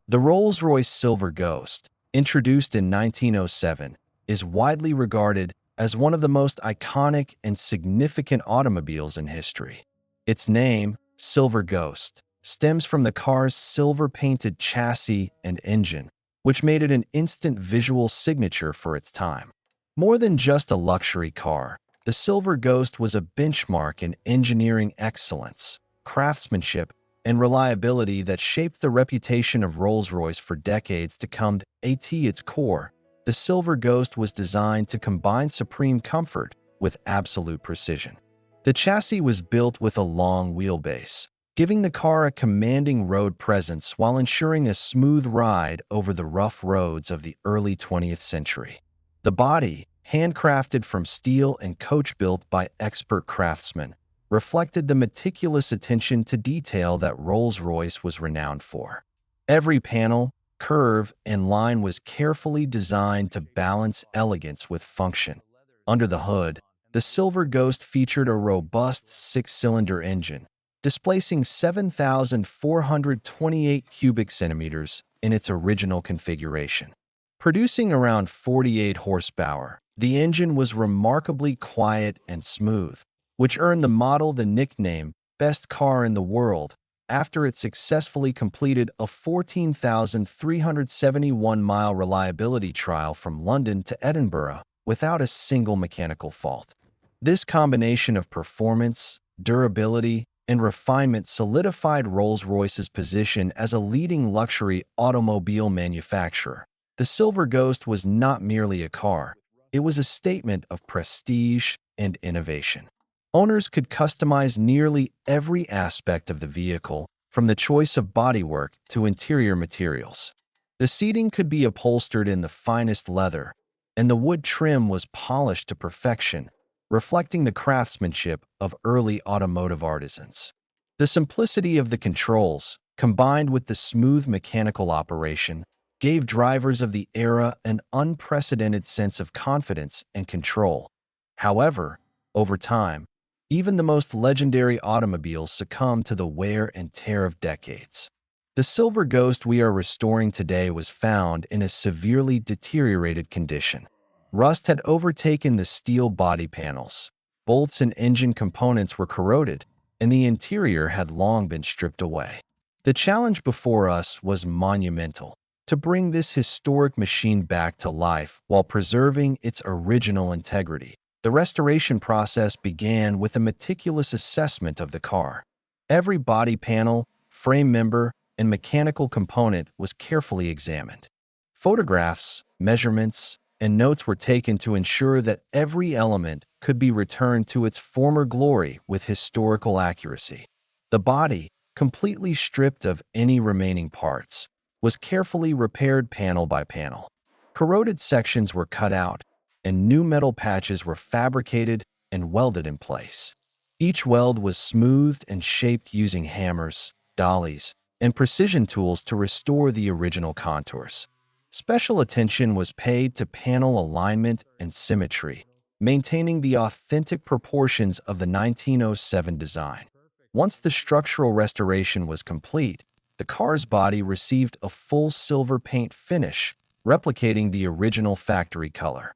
The Rolls-Royce Silver Ghost, introduced in 1907, is widely regarded as one of the most iconic and significant automobiles in history. Its name, Silver Ghost, stems from the car's silver-painted chassis and engine, which made it an instant visual signature for its time. More than just a luxury car, the Silver Ghost was a benchmark in engineering excellence, craftsmanship, and reliability that shaped the reputation of Rolls-Royce for decades to come. At its core, the Silver Ghost was designed to combine supreme comfort with absolute precision. The chassis was built with a long wheelbase, giving the car a commanding road presence while ensuring a smooth ride over the rough roads of the early 20th century. The body, handcrafted from steel and coach-built by expert craftsmen, reflected the meticulous attention to detail that Rolls-Royce was renowned for. Every panel, curve, and line was carefully designed to balance elegance with function. Under the hood, the Silver Ghost featured a robust six-cylinder engine, displacing 7,428 cubic centimeters in its original configuration. Producing around 48 horsepower, the engine was remarkably quiet and smooth, which earned the model the nickname "Best Car in the World" after it successfully completed a 14,371-mile reliability trial from London to Edinburgh without a single mechanical fault. This combination of performance, durability, and refinement solidified Rolls-Royce's position as a leading luxury automobile manufacturer. The Silver Ghost was not merely a car, it was a statement of prestige and innovation. Owners could customize nearly every aspect of the vehicle, from the choice of bodywork to interior materials. The seating could be upholstered in the finest leather, and the wood trim was polished to perfection, reflecting the craftsmanship of early automotive artisans. The simplicity of the controls, combined with the smooth mechanical operation, gave drivers of the era an unprecedented sense of confidence and control. However, over time, even the most legendary automobiles succumbed to the wear and tear of decades. The Silver Ghost we are restoring today was found in a severely deteriorated condition. Rust had overtaken the steel body panels, bolts and engine components were corroded, and the interior had long been stripped away. The challenge before us was monumental: to bring this historic machine back to life while preserving its original integrity. The restoration process began with a meticulous assessment of the car. Every body panel, frame member, and mechanical component was carefully examined. Photographs, measurements, and notes were taken to ensure that every element could be returned to its former glory with historical accuracy. The body, completely stripped of any remaining parts, was carefully repaired panel by panel. Corroded sections were cut out, and new metal patches were fabricated and welded in place. Each weld was smoothed and shaped using hammers, dollies, and precision tools to restore the original contours. Special attention was paid to panel alignment and symmetry, maintaining the authentic proportions of the 1907 design. Once the structural restoration was complete, the car's body received a full silver paint finish, replicating the original factory color.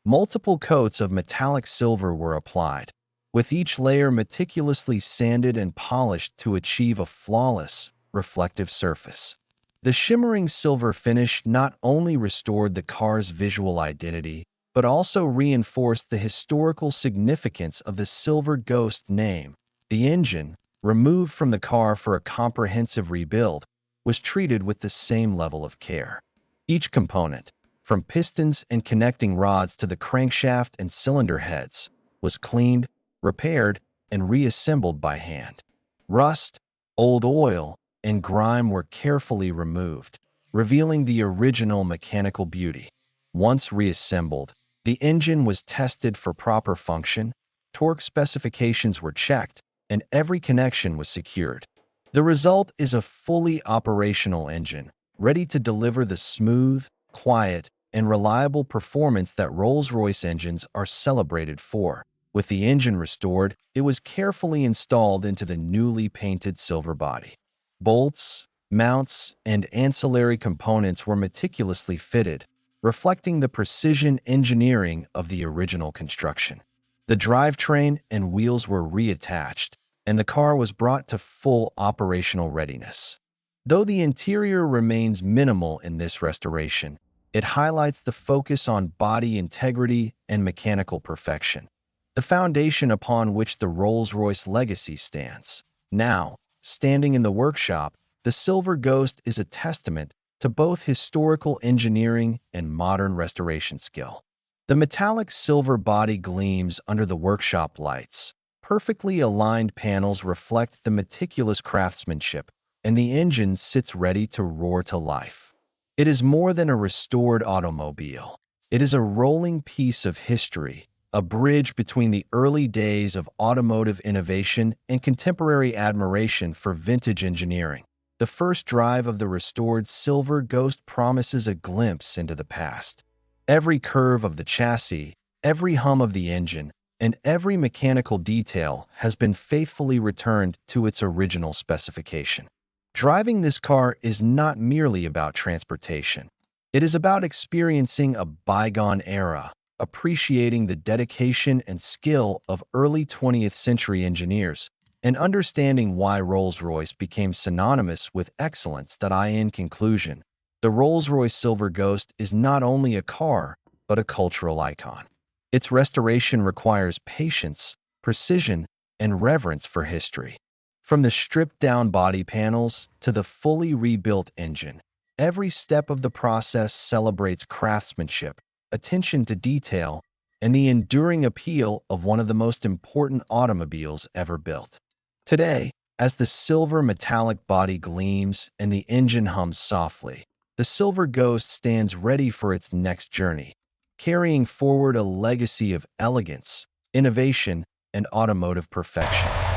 Multiple coats of metallic silver were applied, with each layer meticulously sanded and polished to achieve a flawless, reflective surface. The shimmering silver finish not only restored the car's visual identity, but also reinforced the historical significance of the Silver Ghost name. The engine, removed from the car for a comprehensive rebuild, was treated with the same level of care. Each component, from pistons and connecting rods to the crankshaft and cylinder heads, was cleaned, repaired, and reassembled by hand. Rust, old oil, and grime were carefully removed, revealing the original mechanical beauty. Once reassembled, the engine was tested for proper function, torque specifications were checked, and every connection was secured. The result is a fully operational engine, ready to deliver the smooth, quiet, and reliable performance that Rolls-Royce engines are celebrated for. With the engine restored, it was carefully installed into the newly painted silver body. Bolts, Mounts and ancillary components were meticulously fitted, reflecting the precision engineering of the original construction. The drivetrain and wheels were reattached, and the car was brought to full operational readiness. Though the interior remains minimal in this restoration, it highlights the focus on body integrity and mechanical perfection, the foundation upon which the Rolls-Royce legacy stands. Now, standing in the workshop, the Silver Ghost is a testament to both historical engineering and modern restoration skill. The metallic silver body gleams under the workshop lights. Perfectly aligned panels reflect the meticulous craftsmanship, and the engine sits ready to roar to life. It is more than a restored automobile. It is a rolling piece of history, a bridge between the early days of automotive innovation and contemporary admiration for vintage engineering. The first drive of the restored Silver Ghost promises a glimpse into the past. Every curve of the chassis, every hum of the engine, and every mechanical detail has been faithfully returned to its original specification. Driving this car is not merely about transportation. It is about experiencing a bygone era, appreciating the dedication and skill of early 20th century engineers, and understanding why Rolls-Royce became synonymous with excellence. In conclusion, the Rolls-Royce Silver Ghost is not only a car, but a cultural icon. Its restoration requires patience, precision, and reverence for history. From the stripped-down body panels to the fully rebuilt engine, every step of the process celebrates craftsmanship, attention to detail, and the enduring appeal of one of the most important automobiles ever built. Today, as the silver metallic body gleams and the engine hums softly, the Silver Ghost stands ready for its next journey, carrying forward a legacy of elegance, innovation, and automotive perfection.